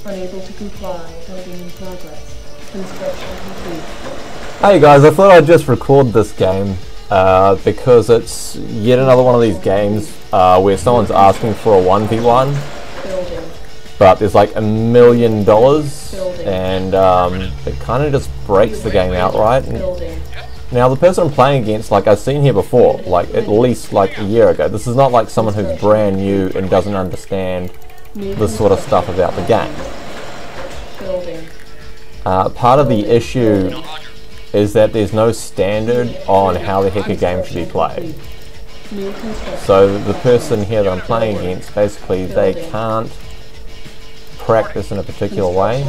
Unable to comply. Building in progress. Construction complete. Hey guys, I thought I'd just record this game because it's yet another one of these games where someone's asking for a 1v1, but there's like $1 million, and it kind of just breaks the game outright. Now the person I'm playing against, like I've seen here before, like at least like a year ago. This is not like someone who's brand new and doesn't understand this sort of stuff about the game. Part of the issue is that there's no standard on how the heck a game should be played. So the person here that I'm playing against, basically they can't practice in a particular way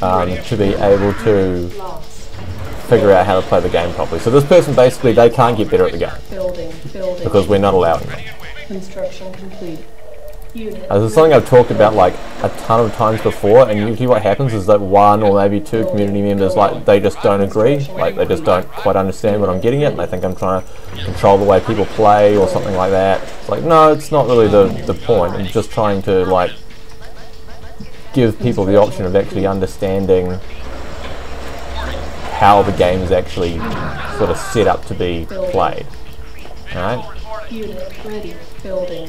to be able to figure out how to play the game properly. So this person basically, they can't get better at the game because we're not allowing them. Construction complete. This is something I've talked about like a ton of times before, and usually what happens is that one or maybe two community members, like they just don't agree, like they just don't quite understand what I'm getting at, and they think I'm trying to control the way people play or something like that. It's like, no, it's not really the point. I'm just trying to like give people the option of actually understanding how the game is actually sort of set up to be played. Alright? Unit ready. Building.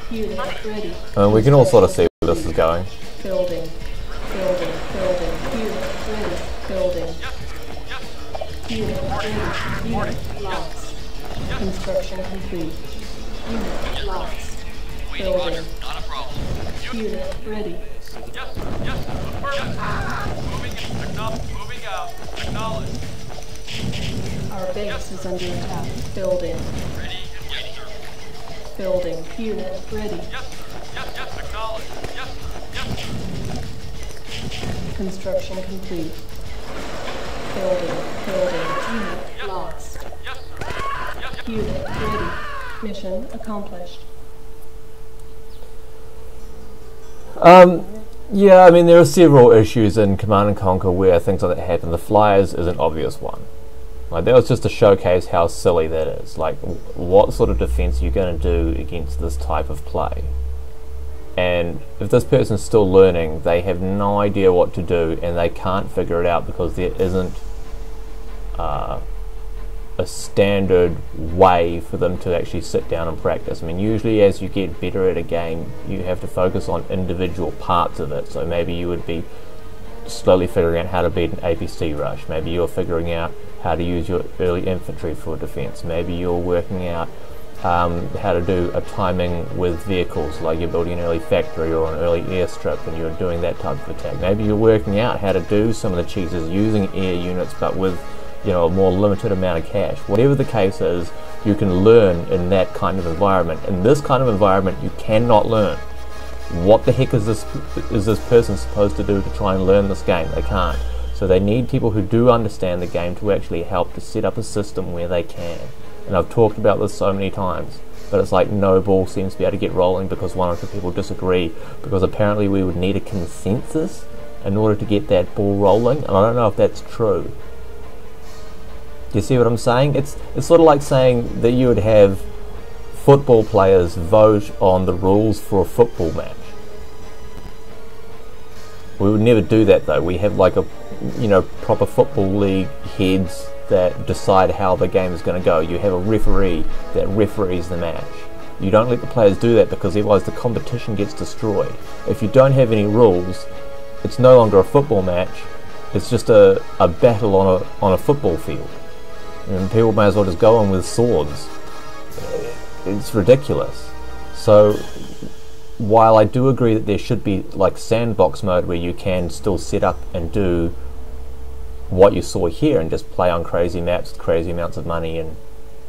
Unit ready. We can all sort of see where this is going. Building. Building. Building. Unit ready. Building. Unit ready. Unit lost. Construction complete. Unit lost. Building. Unit ready. Moving out. Acknowledged. Our base is under attack. Building. Ready and waiting. Building. Unit ready. Yes, acknowledged. Yes. Construction complete. Building. Unit lost. Yes. Unit ready. Mission accomplished. Yeah, I mean there are several issues in Command and Conquer where things like that happen. The flyers is an obvious one. Like that was just to showcase how silly that is. Like, what sort of defense are you going to do against this type of play? And if this person's still learning, they have no idea what to do, and they can't figure it out because there isn't a standard way for them to actually sit down and practice. I mean, usually as you get better at a game, you have to focus on individual parts of it. So maybe you would be slowly figuring out how to beat an APC rush. Maybe you're figuring out how to use your early infantry for defense. Maybe you're working out how to do a timing with vehicles, like you're building an early factory or an early airstrip and you're doing that type of attack. Maybe you're working out how to do some of the cheeses using air units but with, you know, a more limited amount of cash. Whatever the case is, you can learn in that kind of environment. In this kind of environment, you cannot learn. What the heck is this person supposed to do to try and learn this game? They can't. So they need people who do understand the game to actually help to set up a system where they can. And I've talked about this so many times, but it's like no ball seems to be able to get rolling because one or two people disagree, because apparently we would need a consensus in order to get that ball rolling, and I don't know if that's true. Do you see what I'm saying? It's sort of like saying that you would have football players vote on the rules for a football match. We would never do that though. We have like a, you know, proper football league heads that decide how the game is going to go. You have a referee that referees the match. You don't let the players do that because otherwise the competition gets destroyed. If you don't have any rules, it's no longer a football match. It's just a battle on a football field. And people may as well just go on with swords. It's ridiculous. So while I do agree that there should be like sandbox mode where you can still set up and do what you saw here and just play on crazy maps with crazy amounts of money and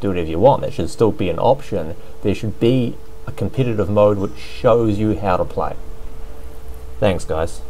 do whatever you want, that should still be an option. There should be a competitive mode which shows you how to play. Thanks guys.